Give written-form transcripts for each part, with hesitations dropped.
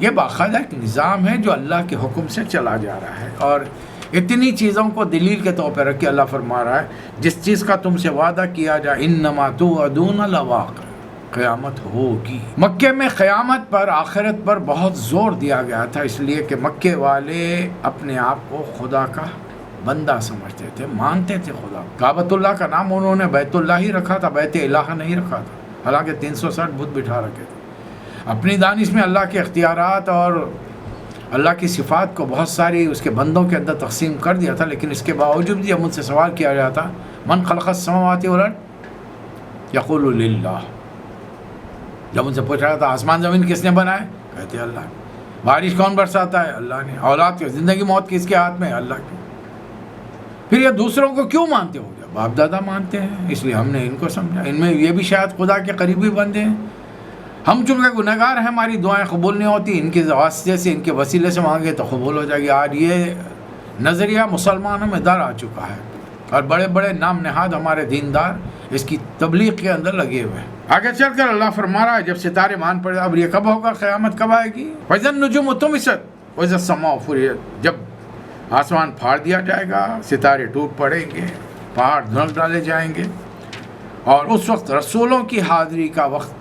یہ باقاعدہ ایک نظام ہے جو اللہ کے حکم سے چلا جا رہا ہے، اور اتنی چیزوں کو دلیل کے طور پہ رکھ کے اللہ فرما رہا ہے جس چیز کا تم سے وعدہ کیا جائے انما توعدون لواقع، قیامت ہوگی۔ مکے میں قیامت پر، آخرت پر بہت زور دیا گیا تھا، اس لیے کہ مکے والے اپنے آپ کو خدا کا بندہ سمجھتے تھے، مانتے تھے خدا۔ کعبۃ اللہ کا نام انہوں نے بیت اللہ ہی رکھا تھا، بیت الہ نہیں رکھا تھا، حالانکہ 360 بت بٹھا رکھے تھے۔ اپنی دانش میں اللہ کے اختیارات اور اللہ کی صفات کو بہت ساری اس کے بندوں کے اندر تقسیم کر دیا تھا، لیکن اس کے باوجود جب مجھ سے سوال کیا جاتا من خلق السماوات والارض یقول للہ، جب ان سے پوچھا جاتا آسمان زمین کس نے بنائے، کہتے اللہ نے۔ بارش کون برساتا ہے، اللہ نے۔ اولاد کی زندگی موت کس کے ہاتھ میں، اللہ کے۔ پھر یہ دوسروں کو کیوں مانتے ہو گیا؟ باپ دادا مانتے ہیں، اس لیے ہم نے ان کو سمجھا، ان میں یہ بھی شاید خدا کے قریبی بندے ہیں۔ ہم چونکہ گنہگار ہیں، ہماری دعائیں قبول نہیں ہوتی، ان کے واسطے سے، ان کے وسیلے سے مانگے تو قبول ہو جائے گی۔ آج یہ نظریہ مسلمانوں میں در آ چکا ہے، اور بڑے بڑے نام نہاد ہمارے دیندار اس کی تبلیغ کے اندر لگے ہوئے ہیں۔ آگے چل کر اللہ فرما رہا ہے جب ستارے مان پڑے، اب یہ کب ہوگا، قیامت کب آئے گی؟ وَإِذَا النُّجُومُ طُمِسَتْ وَإِذَا السَّمَاءُ فُرِجَتْ، جب آسمان پھاڑ دیا جائے گا، ستارے ٹوٹ پڑیں گے، پہاڑ دھنس ڈالے جائیں گے، اور اس وقت رسولوں کی حاضری کا وقت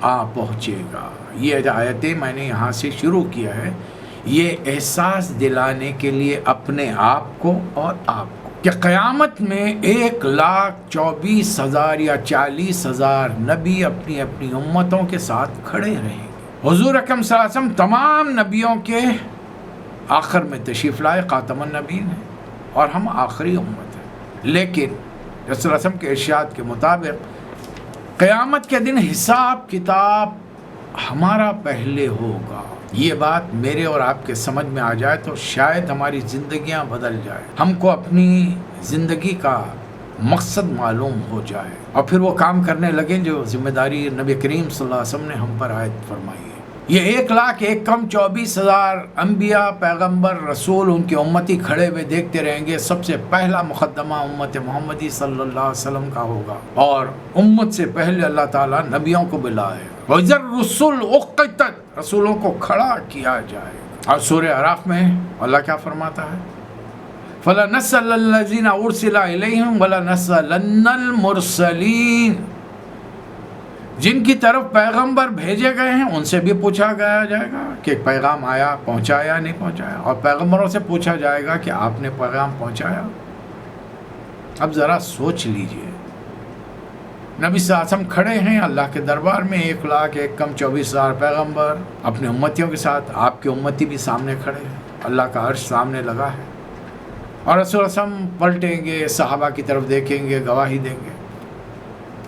آ پہنچے گا۔ یہ آیتیں میں نے یہاں سے شروع کیا ہے، یہ احساس دلانے کے لیے اپنے آپ کو اور آپ کو کہ قیامت میں 1,24,000 یا 40,000 نبی اپنی اپنی امتوں کے ساتھ کھڑے رہیں گے۔ حضور اکرم صلی اللہ علیہ وسلم تمام نبیوں کے آخر میں تشریف لائے، خاتم النبیین ہیں، اور ہم آخری امت ہیں، لیکن رسول اللہ علیہ وسلم کے ارشاد کے مطابق قیامت کے دن حساب کتاب ہمارا پہلے ہوگا۔ یہ بات میرے اور آپ کے سمجھ میں آ جائے تو شاید ہماری زندگیاں بدل جائے، ہم کو اپنی زندگی کا مقصد معلوم ہو جائے، اور پھر وہ کام کرنے لگیں جو ذمہ داری نبی کریم صلی اللہ علیہ وسلم نے ہم پر عائد فرمائی ہے۔ یہ 1,24,000 انبیاء، پیغمبر، رسول، ان کے امتی کھڑے ہوئے دیکھتے رہیں گے۔ سب سے پہلا مقدمہ امت محمدی صلی اللہ علیہ وسلم کا ہوگا، اور امت سے پہلے اللہ تعالیٰ نبیوں کو بلائے گا۔ وَإِذَا الرُّسُلُ أُقِّتَتْ، رسولوں کو کھڑا کیا جائے گا۔ اور سورہ اعراف میں اللہ کیا فرماتا ہے؟ فَلَنَسْأَلَنَّ الَّذِينَ أُرْسِلَ إِلَيْهِمْ وَلَنَسْأَلَنَّ الْمُرْسَلِينَ، جن کی طرف پیغمبر بھیجے گئے ہیں ان سے بھی پوچھا جائے گا کہ پیغام آیا، پہنچایا نہیں پہنچایا، اور پیغمبروں سے پوچھا جائے گا کہ آپ نے پیغام پہنچایا۔ اب ذرا سوچ لیجئے، نبی صلی اللہ علیہ وسلم کھڑے ہیں اللہ کے دربار میں، 1,24,000 پیغمبر اپنے امتیوں کے ساتھ، آپ کے امتی بھی سامنے کھڑے ہیں، اللہ کا عرش سامنے لگا ہے، اور رسول اللہ علیہ وسلم پلٹیں گے، صحابہ کی طرف دیکھیں گے، گواہی دیں گے،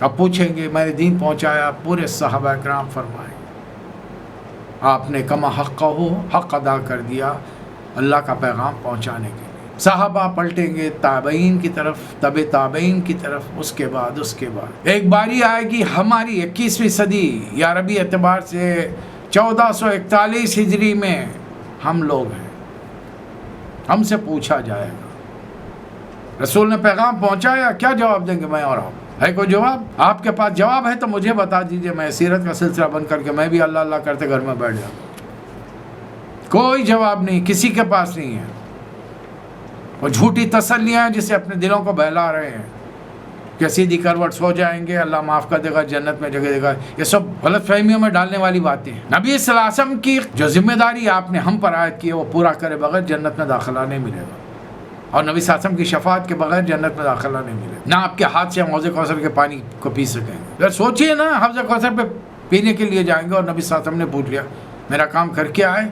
اب پوچھیں گے میں نے دین پہنچایا؟ پورے صحابہ کرام فرمائیں آپ نے کما حق ہو، حق ادا کر دیا اللہ کا پیغام پہنچانے کے لیے۔ صحابہ پلٹیں گے تابعین کی طرف، تبع تابعین کی طرف، اس کے بعد ایک باری آئے گی ہماری 21ویں صدی یا عربی اعتبار سے 1441 ہجری میں ہم لوگ ہیں، ہم سے پوچھا جائے گا رسول نے پیغام پہنچایا؟ کیا جواب دیں گے میں اور آپ؟ ہے کوئی جواب؟ آپ کے پاس جواب ہے تو مجھے بتا دیجئے، میں سیرت کا سلسلہ بند کر کے میں بھی اللہ اللہ کرتے گھر میں بیٹھ جاؤں۔ کوئی جواب نہیں، کسی کے پاس نہیں ہے۔ وہ جھوٹی تسلیاں ہیں جسے اپنے دلوں کو بہلا رہے ہیں کہ سیدھی کروٹ سو جائیں گے، اللہ معاف کر دے گا، جنت میں جگہ دے گا۔ یہ سب غلط فہمیوں میں ڈالنے والی باتیں ہیں۔ نبی صلی اللہ علیہ وسلم کی جو ذمہ داری آپ نے ہم پر عائد کی ہے وہ پورا کرے بغیر جنت میں داخلہ نہیں ملے گا، اور نبی صلی اللہ علیہ وسلم کی شفاعت کے بغیر جنت میں داخلہ نہیں ملے گا، نہ آپ کے ہاتھ سے ہم حوض کوثر کے پانی کو پی سکیں گے۔ اگر سوچئے نا، حوض کوثر پہ پینے کے لیے جائیں گے اور نبی صلی اللہ علیہ وسلم نے پوچھ لیا میرا کام کر کے آئے،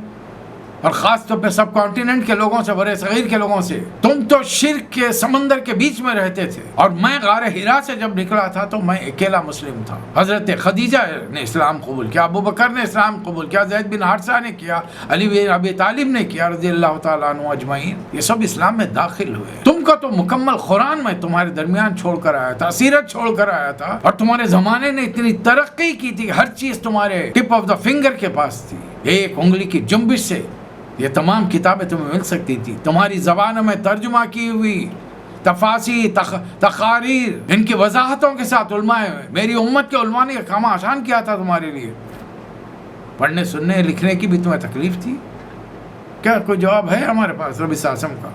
اور خاص طور پہ سب کانٹیننٹ کے لوگوں سے، برے صغیر کے لوگوں سے، تم تو شرک کے سمندر کے بیچ میں رہتے تھے، اور میں غار حرا سے جب نکلا تھا تو میں اکیلا مسلم تھا۔ حضرت خدیجہ نے اسلام قبول کیا، ابو بکر نے اسلام قبول کیا، زید بن حارثہ نے کیا، علی بن ابی طالب نے کیا رضی اللہ تعالیٰ عنہ اجمعین، یہ سب اسلام میں داخل ہوئے۔ تم کا تو مکمل قرآن میں تمہارے درمیان چھوڑ کر آیا تھا، سیرت چھوڑ کر آیا تھا، اور تمہارے زمانے نے اتنی ترقی کی تھی، ہر چیز تمہارے ٹپ آف دا فنگر کے پاس تھی، ایک انگلی کی جنبش سے یہ تمام کتابیں تمہیں مل سکتی تھی، تمہاری زبانوں میں ترجمہ کی ہوئی تفاسیر، تقاریر، ان کی وضاحتوں کے ساتھ علماء، میری امت کے علماء نے یہ کام آسان کیا تھا تمہارے لیے، پڑھنے سننے لکھنے کی بھی تمہیں تکلیف تھی؟ کیا کوئی جواب ہے ہمارے پاس نبی صلی اللہ علیہ وسلم کا؟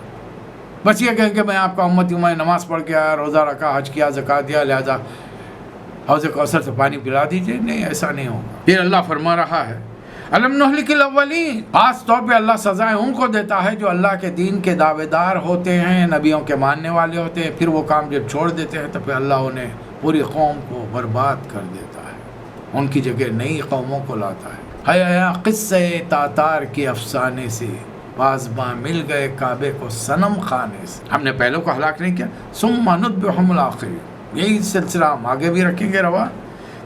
بس یہ کہیں کہ میں آپ کا امتی ہوں، میں نماز پڑھ کے آیا، روزہ رکھا، حج کیا، زکوٰۃ دیا، لہٰذا حوض کوثر سے پانی پلا دیجیے. نہیں، ایسا نہیں ہوگا. پھر اللہ فرما رہا ہے الم نہلک الاولین، خاص طور پہ اللہ سزائیں ان کو دیتا ہے جو اللہ کے دین کے دعوے دار ہوتے ہیں، نبیوں کے ماننے والے ہوتے ہیں. پھر وہ کام جب چھوڑ دیتے ہیں تو پھر اللہ انہیں پوری قوم کو برباد کر دیتا ہے، ان کی جگہ نئی قوموں کو لاتا ہے. ہے قصے تاتار کے افسانے سے پاسباں مل گئے کعبے کو صنم خانے سے. ہم نے پہلوں کو ہلاک نہیں کیا، ثم نتبعہم الآخرین، یہی سلسلہ ہم آگے بھی رکھیں گے روا.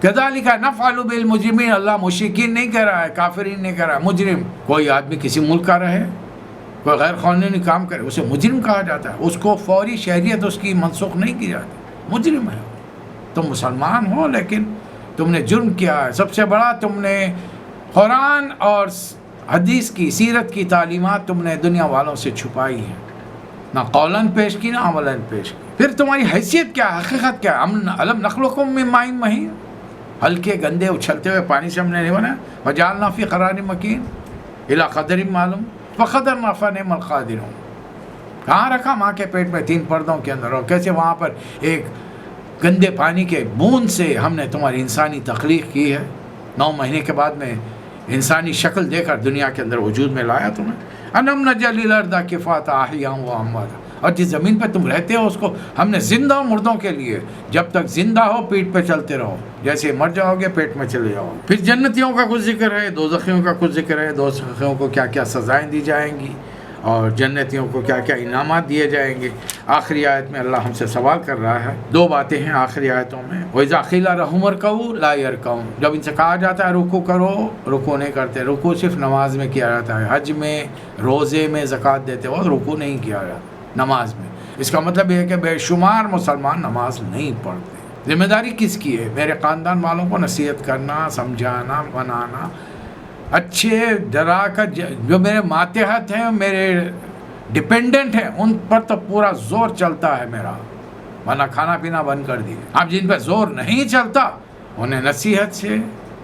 کذالک نفعل بالمجرمین، اللہ مشرکین نہیں کہہ رہا ہے، کافرین نہیں کہہ رہا ہے، مجرم. کوئی آدمی کسی ملک کا رہے، کوئی غیر قانونی کام کرے، اسے مجرم کہا جاتا ہے. اس کو فوری شہریت اس کی منسوخ نہیں کی جاتی، مجرم ہے. تم مسلمان ہو لیکن تم نے جرم کیا ہے. سب سے بڑا تم نے قرآن اور حدیث کی، سیرت کی تعلیمات تم نے دنیا والوں سے چھپائی ہیں، نہ قولاً پیش کی نہ عملاً پیش کی. پھر تمہاری حیثیت کیا ہے، حقیقت کیا ہے؟ الم نخلقکم من ماء مہین، ہلکے گندے اچھلتے ہوئے پانی سے ہم نے نہیں بنایا. وجعلنا فی قرار مکین الی قدر معلوم فقدرنا فنعم القادرون. کہاں رکھا؟ ماں کے پیٹ میں 3 پردوں کے اندر. اور کیسے وہاں پر ایک گندے پانی کے بوند سے ہم نے تمہاری انسانی تخلیق کی ہے، 9 مہینے کے بعد میں انسانی شکل دے کر دنیا کے اندر وجود میں لایا تمہیں. انم نجعل الارض کفاتا احیاء و امواتا، اور جس زمین پہ تم رہتے ہو اس کو ہم نے زندہ و مردوں کے لیے، جب تک زندہ ہو پیٹ پہ چلتے رہو، جیسے مر جاؤ گے پیٹ میں چلے جاؤ. پھر جنتیوں کا کچھ ذکر ہے، دوزخیوں کا کچھ ذکر ہے، دوزخیوں کو کیا کیا سزائیں دی جائیں گی اور جنتیوں کو کیا کیا انعامات دیے جائیں گے. آخری آیت میں اللہ ہم سے سوال کر رہا ہے. 2 باتیں ہیں آخری آیتوں میں. وَإِذَا قِيلَ لَهُمُ ارْكَعُوا لَا يَرْكَعُونَ، جب ان سے کہا جاتا ہے رکوع کرو، رکوع نہیں کرتے. رکوع صرف نماز میں کیا جاتا ہے، حج میں، روزے میں، زکوٰۃ دیتے وقت رکوع نہیں کیا جاتا نماز میں. اس کا مطلب یہ ہے کہ بے شمار مسلمان نماز نہیں پڑھتے. ذمہ داری کس کی ہے؟ میرے خاندان والوں کو نصیحت کرنا، سمجھانا، منانا، اچھے ڈرا کر. جو میرے ماتحت ہیں، میرے ڈپینڈنٹ ہیں، ان پر تو پورا زور چلتا ہے میرا، ورنہ کھانا پینا بند کر دیے. اب جن پہ زور نہیں چلتا انہیں نصیحت سے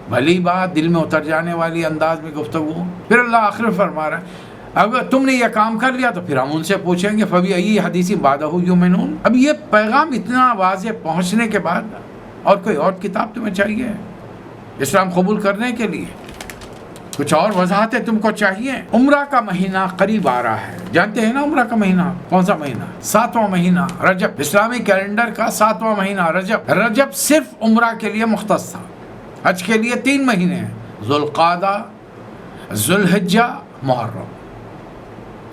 بھلی بات، دل میں اتر جانے والی انداز میں گفتگو. پھر اللہ آخر فرما رہا ہے اگر تم نے یہ کام کر لیا تو پھر ہم ان سے پوچھیں گے فَبِأَيِّ حَدِيثٍ بَعْدَهُ يُؤْمِنُونَ. اب یہ پیغام اتنا واضح پہنچنے کے بعد اور کوئی اور کتاب تمہیں چاہیے اسلام قبول کرنے کے لیے؟ کچھ اور وضاحتیں تم کو چاہیے؟ عمرہ کا مہینہ قریب آ رہا ہے. جانتے ہیں نا عمرہ کا مہینہ کون سا مہینہ؟ 7واں مہینہ رجب. اسلامی کیلنڈر کا 7واں مہینہ رجب. رجب صرف عمرہ کے لیے مختص تھا. حج کے لیے 3 مہینے ہیں، ذوالقعدہ، ذوالحجہ، محرم.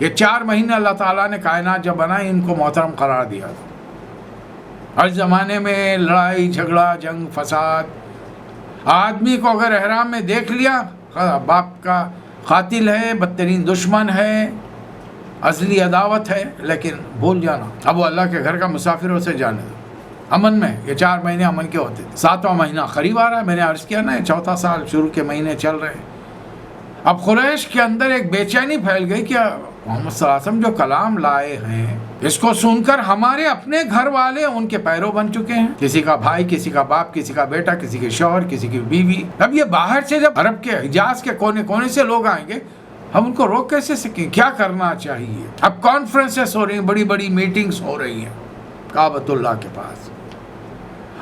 یہ 4 مہینے اللہ تعالیٰ نے کائنات جب بنائی ان کو محترم قرار دیا تھا. ہر زمانے میں لڑائی جھگڑا، جنگ، فساد. آدمی کو اگر احرام میں دیکھ لیا باپ کا قاتل ہے، بدترین دشمن ہے، ازلی عداوت ہے، لیکن بھول جانا اب وہ اللہ کے گھر کا مسافر اسے جانے دو. امن میں یہ 4 مہینے امن کے ہوتے تھے. 7واں مہینہ قریب آ رہا ہے. میں نے عرض کیا نا، 4تھا سال شروع کے مہینے چل رہے ہیں. اب قریش کے اندر ایک بے چینی پھیل گئی کہ محمد صلی اللہ علیہ وسلم جو کلام لائے ہیں اس کو سن کر ہمارے اپنے گھر والے ان کے پیرو بن چکے ہیں. کسی کا بھائی، کسی کا باپ، کسی کا بیٹا، کسی کے شوہر، کسی کی بیوی. اب یہ باہر سے جب عرب کے حجاز کے کونے کونے سے لوگ آئیں گے، ہم ان کو روک کیسے سکیں؟ کیا کرنا چاہیے؟ اب کانفرنسز ہو رہی ہیں، بڑی بڑی میٹنگز ہو رہی ہیں کعبۃ اللہ کے پاس.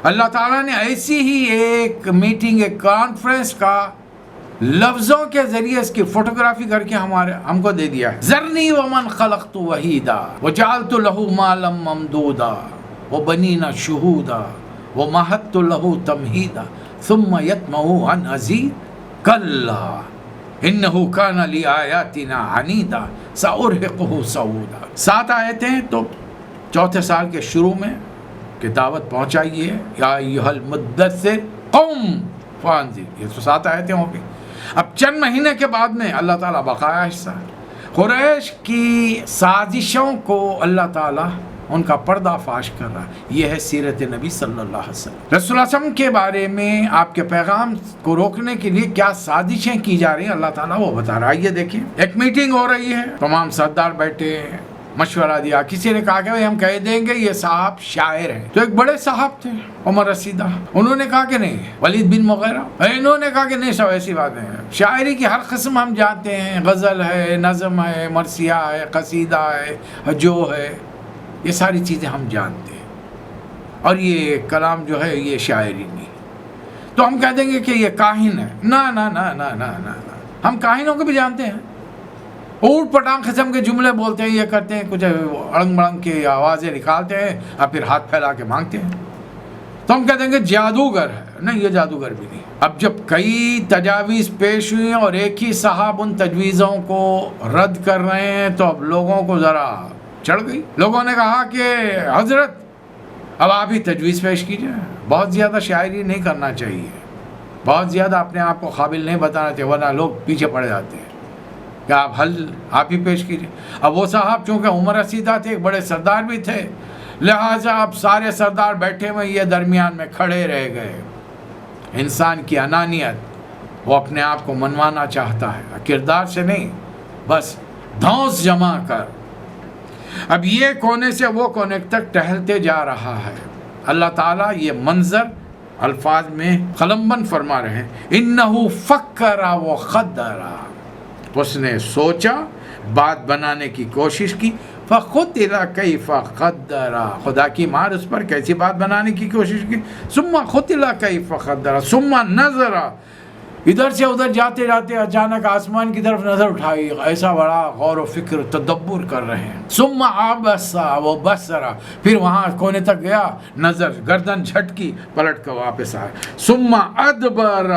اللہ تعالیٰ نے ایسی ہی ایک میٹنگ، ایک کانفرنس کا لفظوں کے ذریعے اس کی فوٹوگرافی کر کے ہم کو دے دیا ہے. ذرنی ومن خلقت وحیدا وجعلت له مالا ممدودا وبنین شہودا ومہدت له تمہیدا ثم یطمع ان ازید کلا انہ کان لآیاتنا عنیدا سأرہقہ صعودا. 7 آیتیں تو 4تھے سال کے شروع میں کہ دعوت پہنچائیے، یا ایھا المدثر قم فانذر. یہ تو 7 آیتیں ہوں گی. اب چند مہینے کے بعد میں اللہ تعالیٰ بقایا حصہ قریش کی سازشوں کو اللہ تعالیٰ ان کا پردہ فاش کر رہا ہے. یہ ہے سیرت نبی صلی اللہ علیہ وسلم. رسول اللہ علیہ وسلم کے بارے میں آپ کے پیغام کو روکنے کے لیے کیا سازشیں کی جا رہی ہیں اللہ تعالیٰ وہ بتا رہا ہے. یہ دیکھیں، ایک میٹنگ ہو رہی ہے، تمام سردار بیٹھے ہیں، مشورہ دیا. کسی نے کہا کہ بھائی ہم کہہ دیں گے یہ صاحب شاعر ہیں. تو ایک بڑے صاحب تھے عمر رسیدہ, انہوں نے کہا کہ نہیں. ولید بن مغیرہ, انہوں نے کہا کہ نہیں سب ایسی بات نہیں ہے, شاعری کی ہر قسم ہم جانتے ہیں, غزل ہے, نظم ہے, مرثیہ ہے, قصیدہ ہے, ہجو ہے, یہ ساری چیزیں ہم جانتے ہیں, اور یہ کلام جو ہے یہ شاعری نہیں. تو ہم کہہ دیں گے کہ یہ کاہن ہے. نہ نہ نہ نہ نہ نہ, ہم کاہنوں کو بھی جانتے ہیں, اوٹ پٹانگ قسم کے جملے بولتے ہیں, یہ کرتے ہیں, کچھ اڑنگ بڑنگ کی آوازیں نکالتے ہیں اور پھر ہاتھ پھیلا کے مانگتے ہیں. تو ہم کہتے ہیں کہ جادوگر ہے. نہیں, یہ جادوگر بھی نہیں. اب جب کئی تجاویز پیش ہوئی اور ایک ہی صاحب ان تجویزوں کو رد کر رہے ہیں تو اب لوگوں کو ذرا چڑھ گئی. لوگوں نے کہا کہ حضرت اب آپ ہی تجویز پیش کیجئے. بہت زیادہ شاعری نہیں کرنا چاہیے, بہت زیادہ اپنے آپ کو قابل نہیں بتانا چاہیے, ورنہ لوگ پیچھے پڑ جاتے ہیں کہ آپ حل آپ ہی پیش کیجئے. اب وہ صاحب چونکہ عمر رسیدہ تھے, ایک بڑے سردار بھی تھے, لہٰذا اب سارے سردار بیٹھے ہوئے یہ درمیان میں کھڑے رہ گئے. انسان کی انانیت, وہ اپنے آپ کو منوانا چاہتا ہے, کردار سے نہیں, بس دھونس جما کر. اب یہ کونے سے وہ کونے تک ٹہلتے جا رہا ہے. اللہ تعالیٰ یہ منظر الفاظ میں قلم بند فرما رہے ہیں, انہو فکر و قدر, اس نے سوچا, بات بنانے کی کوشش کی, فقتل کیف قدر, خدا کی مار اس پر کیسی بات بنانے کی کوشش کی. ثم قتل کیف قدر ثم نظر, ادھر سے ادھر جاتے جاتے اچانک آسمان کی طرف نظر اٹھائی, ایسا بڑا غور و فکر تدبر کر رہے ہیں. ثم عبس و بصر, پھر وہاں کونے تک گیا, نظر, گردن جھٹکی, پلٹ کر واپس آئے. ثم ادبر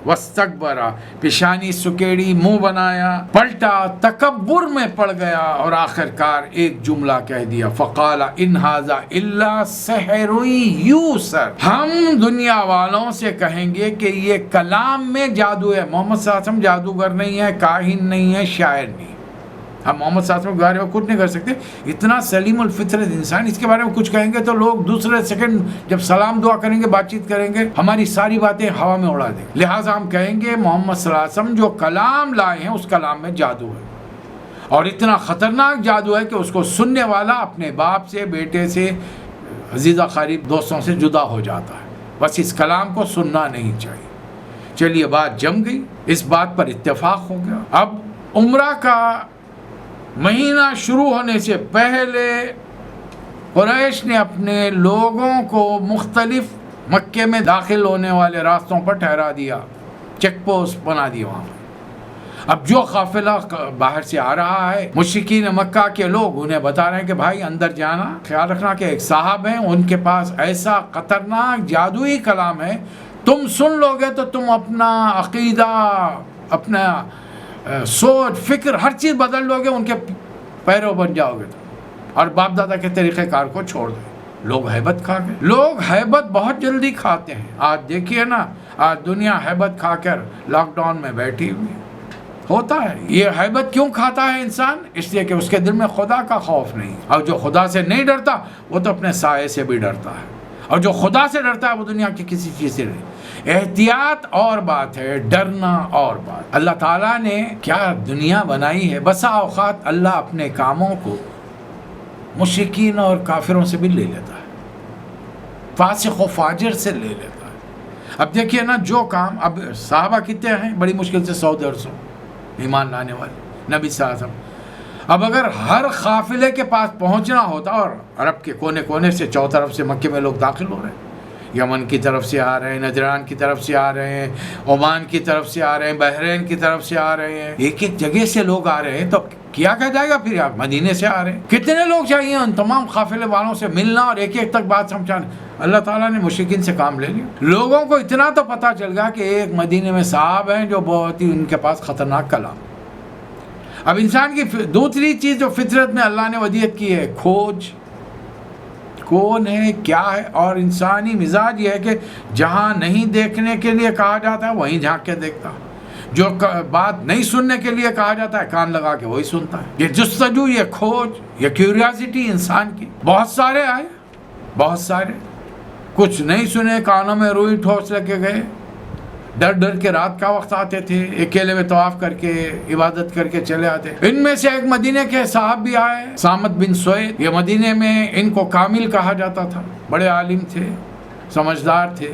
واستکبر, پیشانی سکیڑی, منہ بنایا, پلٹا, تکبر میں پڑ گیا, اور آخرکار ایک جملہ کہہ دیا, فقال ان ھذا الا سحر یوسر. ہم دنیا والوں سے کہیں گے کہ یہ کلام میں جادو ہے. محمد صلی اللہ علیہ وسلم جادوگر نہیں ہے, کاہن نہیں ہے, شاعر نہیں. ہم محمد صلی اللہ علیہ وسلم کے بارے میں کچھ نہیں کر سکتے. اتنا سلیم الفطرت انسان, اس کے بارے میں کچھ کہیں گے تو لوگ دوسرے سیکنڈ جب سلام دعا کریں گے, بات چیت کریں گے, ہماری ساری باتیں ہوا میں اڑا دیں گے. لہٰذا ہم کہیں گے محمد صلی اللہ علیہ وسلم جو کلام لائے ہیں اس کلام میں جادو ہے, اور اتنا خطرناک جادو ہے کہ اس کو سننے والا اپنے باپ سے, بیٹے سے, عزیزہ قریب دوستوں سے جدا ہو جاتا ہے. بس اس کلام کو سننا نہیں چاہیے. چلیے بات جم گئی, اس بات پر اتفاق ہو گیا. اب عمرہ کا مہینہ شروع ہونے سے پہلے قریش نے اپنے لوگوں کو مختلف مکے میں داخل ہونے والے راستوں پر ٹھہرا دیا, چیک پوسٹ بنا دی وہاں. اب جو قافلہ باہر سے آ رہا ہے, مشرکین مکہ کے لوگ انہیں بتا رہے ہیں کہ بھائی اندر جانا, خیال رکھنا کہ ایک صاحب ہیں, ان کے پاس ایسا خطرناک جادوئی کلام ہے, تم سن لو گے تو تم اپنا عقیدہ, اپنا سوچ, فکر, ہر چیز بدل لو گے, ان کے پیرو بن جاؤ گے اور باپ دادا کے طریقہ کار کو چھوڑ دو. لوگ ہیبت کھا گئے. لوگ ہیبت بہت جلدی کھاتے ہیں. آج دیکھیے نا, آج دنیا ہیبت کھا کر لاک ڈاؤن میں بیٹھی ہوئی ہوتا ہے. یہ ہیبت کیوں کھاتا ہے انسان؟ اس لیے کہ اس کے دل میں خدا کا خوف نہیں. اور جو خدا سے نہیں ڈرتا وہ تو اپنے سائے سے بھی ڈرتا ہے, اور جو خدا سے ڈرتا ہے وہ دنیا کی کسی چیز سے نہیں. احتیاط اور بات ہے, ڈرنا اور بات. اللہ تعالیٰ نے کیا دنیا بنائی ہے. بسا اوقات اللہ اپنے کاموں کو مشرکین اور کافروں سے بھی لے لیتا ہے, فاسق و فاجر سے لے لیتا ہے. اب دیکھیے نا, جو کام, اب صحابہ کتنے ہیں, بڑی مشکل سے 100-150 ایمان لانے والے نبی صلی اللہ علیہ وسلم. اب اگر ہر قافلے کے پاس پہنچنا ہوتا, اور عرب کے کونے کونے سے چو طرف سے مکے میں لوگ داخل ہو رہے ہیں, یمن کی طرف سے آ رہے ہیں, نجران کی طرف سے آ رہے ہیں, عمان کی طرف سے آ رہے ہیں, بحرین کی طرف سے آ رہے ہیں, ایک ایک جگہ سے لوگ آ رہے ہیں, تو کیا کہا جائے گا پھر آپ مدینے سے آ رہے ہیں. کتنے لوگ چاہیے ان تمام قافلے والوں سے ملنا اور ایک ایک تک بات سمجھانا. اللہ تعالیٰ نے مشرکین سے کام لے لیا. لوگوں کو اتنا تو پتہ چل گیا کہ ایک مدینے میں صاحب ہیں جو بہت ہی ان کے پاس خطرناک کلام. اب انسان کی دوسری چیز جو فطرت میں اللہ نے ودیت کی ہے, کھوج, کون ہے, کیا ہے. اور انسانی مزاج یہ ہے کہ جہاں نہیں دیکھنے کے لیے کہا جاتا ہے وہیں جھانک کے دیکھتا ہے, جو بات نہیں سننے کے لیے کہا جاتا ہے کان لگا کے وہی سنتا ہے. یہ جستجو, یہ کھوج, یہ کیوریاسٹی انسان کی. بہت سارے آئے, بہت سارے, کچھ نہیں سنے, کانوں میں روئی ٹھوس لے کے گئے, ڈر ڈر کے رات کا وقت آتے تھے، اکیلے میں طواف کر کے عبادت کر کے چلے آتے۔ ان میں سے ایک مدینے کے صاحب بھی آئے، سامت بن سوید۔ یہ مدینے میں ان کو کامل کہا جاتا تھا، بڑے عالم تھے، سمجھدار تھے۔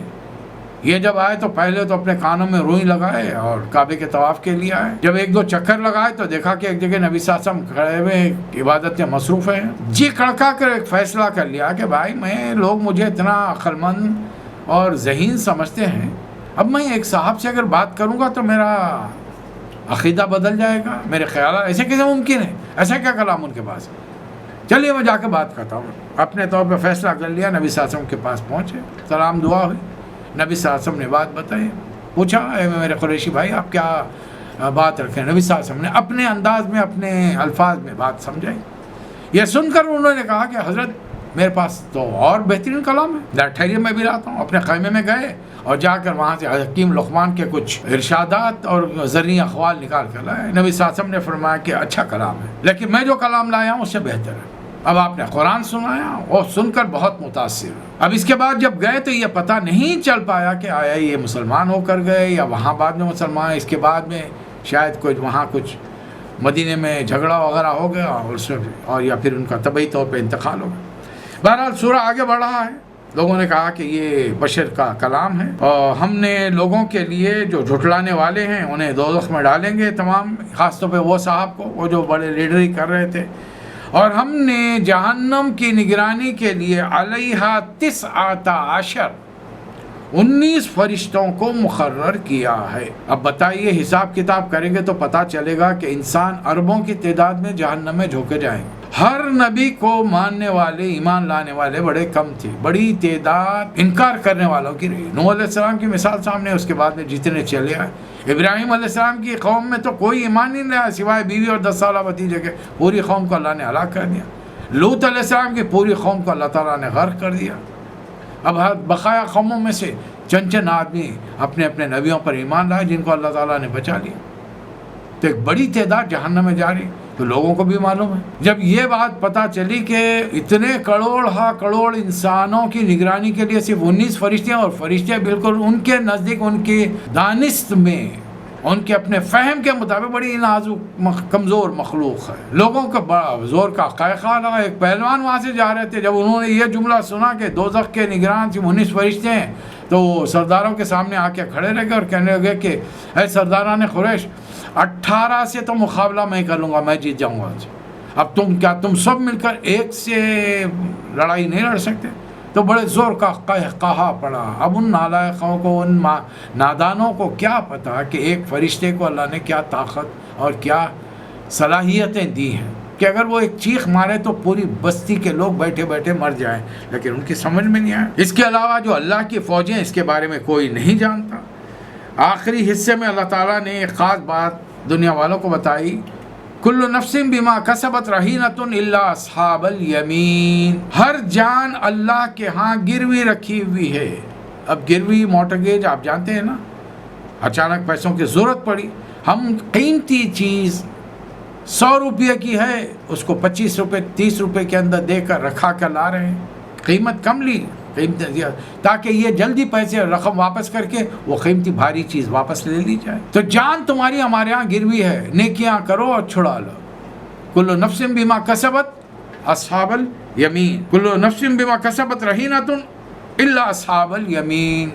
یہ جب آئے تو پہلے تو اپنے کانوں میں روئی لگائے اور کعبے کے طواف کے لیے آئے۔ جب ایک دو چکر لگائے تو دیکھا کہ ایک جگہ نبی صلی اللہ علیہ وسلم کھڑے ہوئے عبادت میں مصروف ہیں۔ جی کڑکا کر ایک فیصلہ کر لیا کہ بھائی لوگ مجھے اتنا عقل مند اور ذہین سمجھتے ہیں، اب میں ایک صاحب سے اگر بات کروں گا تو میرا عقیدہ بدل جائے گا، میرے خیالات ایسے کیسے ممکن ہے، ایسا کیا کلام ان کے پاس ہے، چلیے میں جا کے بات کرتا ہوں۔ اپنے طور پہ فیصلہ کر لیا، نبی صلی اللہ علیہ وسلم کے پاس پہنچے، سلام دعا ہوئی، نبی صلی اللہ علیہ وسلم نے بات بتائی، پوچھا اے میرے قریشی بھائی آپ کیا بات رکھیں؟ نبی صلی اللہ علیہ وسلم نے اپنے انداز میں اپنے الفاظ میں بات سمجھائی۔ یہ سن کر انہوں نے کہا کہ حضرت میرے پاس تو اور بہترین کلام ہے، ٹھہریے میں بھی لاتا ہوں۔ اپنے خیمے میں گئے اور جا کر وہاں سے حکیم لقمان کے کچھ ارشادات اور زرعی اقوال نکال کر لائے۔ نبی صلی اللہ علیہ وسلم نے فرمایا کہ اچھا کلام ہے، لیکن میں جو کلام لایا ہوں اس سے بہتر ہے۔ اب آپ نے قرآن سنایا اور سن کر بہت متاثر ہوئے۔ اب اس کے بعد جب گئے تو یہ پتہ نہیں چل پایا کہ آیا یہ مسلمان ہو کر گئے یا وہاں بعد میں مسلمان، اس کے بعد میں شاید کچھ وہاں کچھ مدینے میں جھگڑا وغیرہ ہو گیا اور یا پھر ان کا طبعی طور پہ انتقال ہو گیا۔ بہرحال سورہ آگے بڑھ رہا ہے۔ لوگوں نے کہا کہ یہ بشر کا کلام ہے اور ہم نے لوگوں کے لیے جو جھٹلانے والے ہیں انہیں دوزخ میں ڈالیں گے تمام، خاص طور پہ وہ صاحب کو، وہ جو بڑے لیڈری کر رہے تھے، اور ہم نے جہنم کی نگرانی کے لیے علیہا 19 فرشتوں کو مقرر کیا ہے۔ اب بتائیے حساب کتاب کریں گے تو پتہ چلے گا کہ انسان اربوں کی تعداد میں جہنم میں جھونکے جائیں گے۔ ہر نبی کو ماننے والے، ایمان لانے والے بڑے کم تھے، بڑی تعداد انکار کرنے والوں کی رہی۔ نوح علیہ السلام کی مثال سامنے، اس کے بعد میں جتنے چلے آئے۔ ابراہیم علیہ السلام کی قوم میں تو کوئی ایمان نہیں لایا سوائے بیوی اور 10 سالہ بھتیجے کے، پوری قوم کو اللہ نے ہلاک کر دیا۔ لوط علیہ السلام کی پوری قوم کو اللہ تعالیٰ نے غرق کر دیا۔ اب بقایا قوموں میں سے چند آدمی اپنے اپنے نبیوں پر ایمان لائے جن کو اللہ تعالیٰ نے بچا لیا، تو ایک بڑی تعداد جہنم میں جا رہی۔ تو لوگوں کو بھی معلوم ہے، جب یہ بات پتہ چلی کہ اتنے کروڑ انسانوں کی نگرانی کے لیے صرف 19 فرشتے ہیں، اور فرشتے بالکل ان کے نزدیک، ان کی دانست میں، ان کے اپنے فہم کے مطابق بڑی نازک کمزور مخلوق ہے، لوگوں کا بڑا زور کا قائقہ لگا۔ ایک پہلوان وہاں سے جا رہے تھے، جب انہوں نے یہ جملہ سنا کہ دوزخ کے نگران صرف 19 فرشتے ہیں، تو وہ سرداروں کے سامنے آ کے کھڑے رہ گئے اور کہنے لگے کہ اے سرداران قریش، 18 سے تو مقابلہ میں کر لوں گا، میں جیت جاؤں گا۔ اب تم سب مل کر ایک سے لڑائی نہیں لڑ سکتے؟ تو بڑے زور کا قہقہا پڑا۔ اب ان نالائقوں کو، ان نادانوں کو کیا پتا کہ ایک فرشتے کو اللہ نے کیا طاقت اور کیا صلاحیتیں دی ہیں کہ اگر وہ ایک چیخ مارے تو پوری بستی کے لوگ بیٹھے بیٹھے مر جائیں، لیکن ان کی سمجھ میں نہیں آیا۔ اس کے علاوہ جو اللہ کی فوجیں، اس کے بارے میں کوئی نہیں جانتا۔ آخری حصے میں اللہ تعالیٰ نے ایک خاص بات دنیا والوں کو بتائی، کل نفس بما کسبت رہینۃ الا اصحاب الیمین۔ ہر جان اللہ کے ہاں گروی رکھی ہوئی ہے۔ اب گروی مارٹگیج آپ جانتے ہیں نا، اچانک پیسوں کی ضرورت پڑی، ہم قیمتی چیز 100 روپے کی ہے، اس کو 25 روپے 30 روپے کے اندر دے کر رکھا کر لا رہے ہیں، قیمت کم لی، قیمت تاکہ یہ جلدی پیسے رقم واپس کر کے وہ قیمتی بھاری چیز واپس لے لی جائے۔ تو جان تمہاری ہمارے ہاں گروی ہے، نیکیاں کرو اور چھڑا لو۔ کل نفس بما کسبت اصحاب الیمین، کل نفس بما کسبت رہینۃ الا اصحاب الیمین،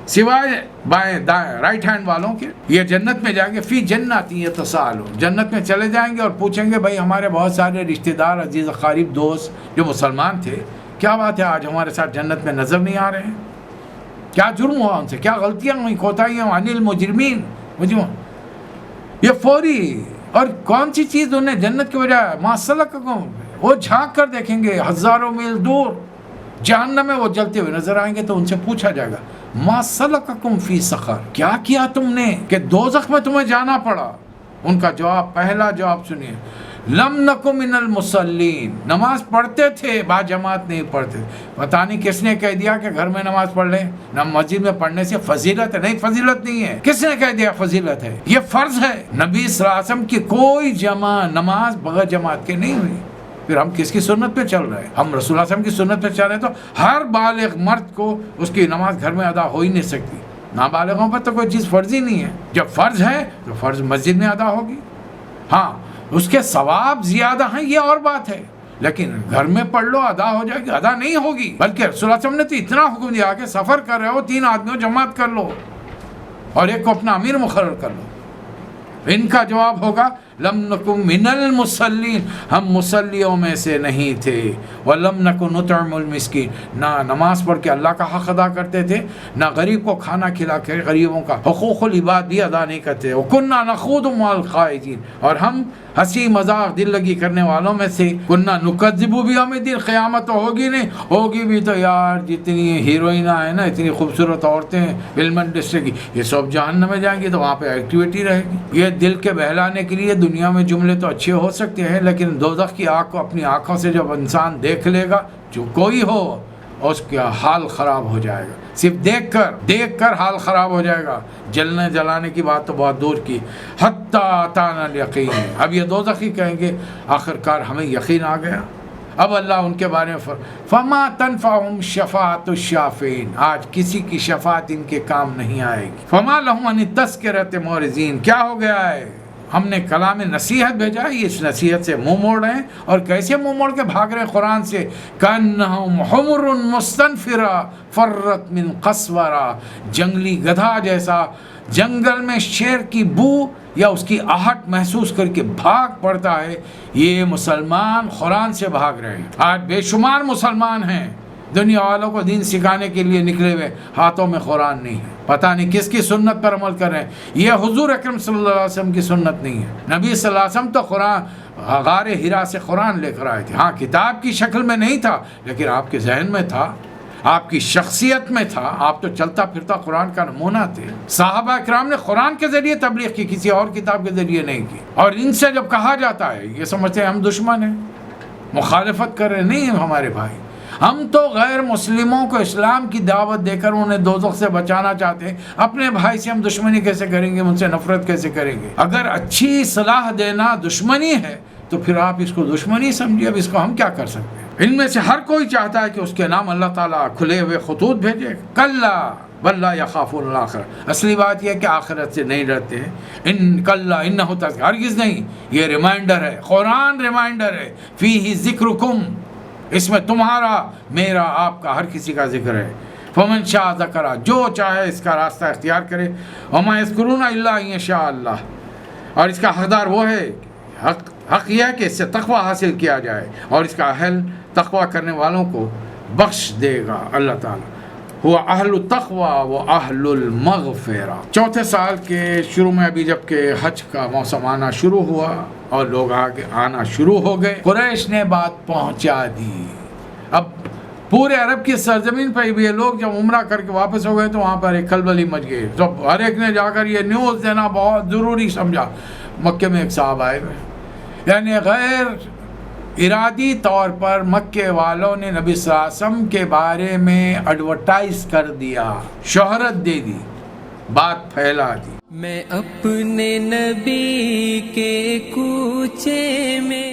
سوائے بائیں دائیں رائٹ ہینڈ والوں کے، یہ جنت میں جائیں گے، فی جنات یتساءلون، جنت میں چلے جائیں گے اور پوچھیں گے بھائی ہمارے بہت سارے رشتہ دار، عزیز اقارب، دوست جو مسلمان تھے، کیا بات ہے آج ہمارے ساتھ جنت میں نظر نہیں آ رہے ہیں؟ کیا جرم ہوا ان سے، کیا غلطیاں ہوئیں، کوتاہیاں عن المجرمین، یہ فوری اور کون سی چیز انہیں جنت کے بجائے ما سلککم، وہ جھانک کر دیکھیں گے ہزاروں میل دور جہنم میں وہ جلتے ہوئے نظر آئیں گے، تو ان سے پوچھا جائے گا ما سلککم فی سقر، کیا تم نے کہ دوزخ میں تمہیں جانا پڑا؟ ان کا جواب، پہلا جواب سنیے، لم نکو من المصلین، نماز پڑھتے تھے، با جماعت نہیں پڑھتے۔ پتہ نہیں کس نے کہہ دیا کہ گھر میں نماز پڑھ لیں، نہ مسجد میں پڑھنے سے فضیلت ہے، نہیں فضیلت نہیں ہے، کس نے کہہ دیا فضیلت ہے؟ یہ فرض ہے۔ نبی صلی اللہ علیہ وسلم کی کوئی نماز بغیر جماعت کے نہیں ہوئی، پھر ہم کس کی سنت پہ چل رہے ہیں؟ ہم رسول اللہ علیہ وسلم کی سنت پہ چل رہے ہیں، تو ہر بالغ مرد کو اس کی نماز گھر میں ادا ہو ہی نہیں سکتی، نابالغوں پر تو کوئی چیز فرض ہی نہیں ہے. جب فرض ہے تو فرض مسجد میں ادا ہوگی. ہاں اس کے ثواب زیادہ ہیں یہ اور بات ہے، لیکن گھر میں پڑھ لو ادا ہو جائے گی. ادا نہیں ہوگی، بلکہ رسول اللہ صلی اللہ علیہ وسلم نے تو اتنا حکم دیا کہ سفر کر رہے ہو 3 آدمیوں جماعت کر لو اور ایک کو اپنا امیر مقرر کر لو. ان کا جواب ہوگا لم نکن من المصلین، ہم مصلیوں میں سے نہیں تھے. ولم نکن نطعم المسکین، نہ نماز پڑھ کے اللہ کا حق ادا کرتے تھے، نہ غریب کو کھانا کھلا کے غریبوں کا حقوق العباد بھی ادا نہیں کرتے. وکنا نخوض مع الخائضین، اور ہم ہنسی مذاق دل لگی کرنے والوں میں سے. کنا نکذب بیوم الدین، قیامت تو ہوگی نہیں، ہوگی بھی تو یار جتنی ہیروئنیں ہیں نا، اتنی خوبصورت عورتیں ہیں فلم انڈسٹری کی، یہ سب جہنم میں جائیں گی تو وہاں پہ ایکٹیویٹی رہے گی. یہ دل کے بہلانے کے لیے دنیا میں جملے تو اچھے ہو سکتے ہیں، لیکن دوزخ کی آگ کو اپنی آنکھوں سے جب انسان دیکھ لے گا، جو کوئی ہو، اس کا حال خراب ہو جائے گا. صرف دیکھ کر حال خراب ہو جائے گا. جلنے جلانے کی بات تو بہت دور کی. حتی اتانا الیقین، اب یہ دوزخی کہیں گے آخرکار ہمیں یقین آ گیا. اب اللہ ان کے بارے میں فما تنفعهم شفاعت الشافعین، آج کسی کی شفاعت ان کے کام نہیں آئے گی. فما لهم عن التذکرۃ معرضین، کیا ہو گیا ہے؟ ہم نے کلام نصیحت بھیجا ہے، اس نصیحت سے منہ موڑ رہے ہیں. اور کیسے منہ موڑ کے بھاگ رہے ہیں قرآن سے؟ کأنہم حمر مستنفرہ فرت من قسورہ، جنگلی گدھا جیسا جنگل میں شیر کی بو یا اس کی آہٹ محسوس کر کے بھاگ پڑتا ہے. یہ مسلمان قرآن سے بھاگ رہے ہیں. آج بے شمار مسلمان ہیں دنیا والوں کو دین سکھانے کے لیے نکلے ہوئے، ہاتھوں میں قرآن نہیں ہے، پتہ نہیں کس کی سنت پر عمل کر رہے ہیں. یہ حضور اکرم صلی اللہ علیہ وسلم کی سنت نہیں ہے. نبی صلی اللہ علیہ وسلم تو قرآن غار ہرا سے قرآن لے کر آئے تھے. ہاں کتاب کی شکل میں نہیں تھا، لیکن آپ کے ذہن میں تھا، آپ کی شخصیت میں تھا. آپ تو چلتا پھرتا قرآن کا نمونہ تھے. صحابہ اکرام نے قرآن کے ذریعے تبلیغ کی، کسی اور کتاب کے ذریعے نہیں کی. اور ان سے جب کہا جاتا ہے یہ سمجھتے ہیں ہم دشمن ہیں، مخالفت کر رہے. نہیں ہمارے بھائی، ہم تو غیر مسلموں کو اسلام کی دعوت دے کر انہیں دوزخ سے بچانا چاہتے ہیں. اپنے بھائی سے ہم دشمنی کیسے کریں گے؟ ان سے نفرت کیسے کریں گے؟ اگر اچھی صلاح دینا دشمنی ہے تو پھر آپ اس کو دشمنی سمجھیے. اب اس کو ہم کیا کر سکتے ہیں؟ ان میں سے ہر کوئی چاہتا ہے کہ اس کے نام اللہ تعالیٰ کھلے ہوئے خطوط بھیجے. کلا بل لا یخافون الآخرہ، اصلی بات یہ ہے کہ آخرت سے نہیں ڈرتے ہیں. ان کلا انہ تذکرہ، ہرگز نہیں، یہ ریمائنڈر ہے. قرآن ریمائنڈر ہے. فیہ ذکرکم، اس میں تمہارا، میرا، آپ کا، ہر کسی کا ذکر ہے. فمن شاء ذکرہ، جو چاہے اس کا راستہ اختیار کرے. وما یذکرون الا ان یشاء اللہ، اور اس کا حقدار وہ ہے، حق یہ ہے کہ اس سے تقوی حاصل کیا جائے، اور اس کا اہل تقوی کرنے والوں کو بخش دے گا اللہ تعالیٰ. ہوا اہل التقوی و اہل المغفرہ. چوتھے سال کے شروع میں ابھی جب کہ حج کا موسم آنا شروع ہوا اور لوگ آگے آنا شروع ہو گئے، قریش نے بات پہنچا دی. اب پورے عرب کی سرزمین پہ بھی یہ لوگ جب عمرہ کر کے واپس ہو گئے تو وہاں پر ایک کھلبلی مچ گئی. تو ہر ایک نے جا کر یہ نیوز دینا بہت ضروری سمجھا. مکے میں ایک صاحب آئے ہوئے، یعنی غیر ارادی طور پر مکے والوں نے نبی صلی اللہ علیہ وسلم کے بارے میں ایڈورٹائز کر دیا، شہرت دے دی، بات پھیلا دی. میں اپنے نبی کے کوچے میں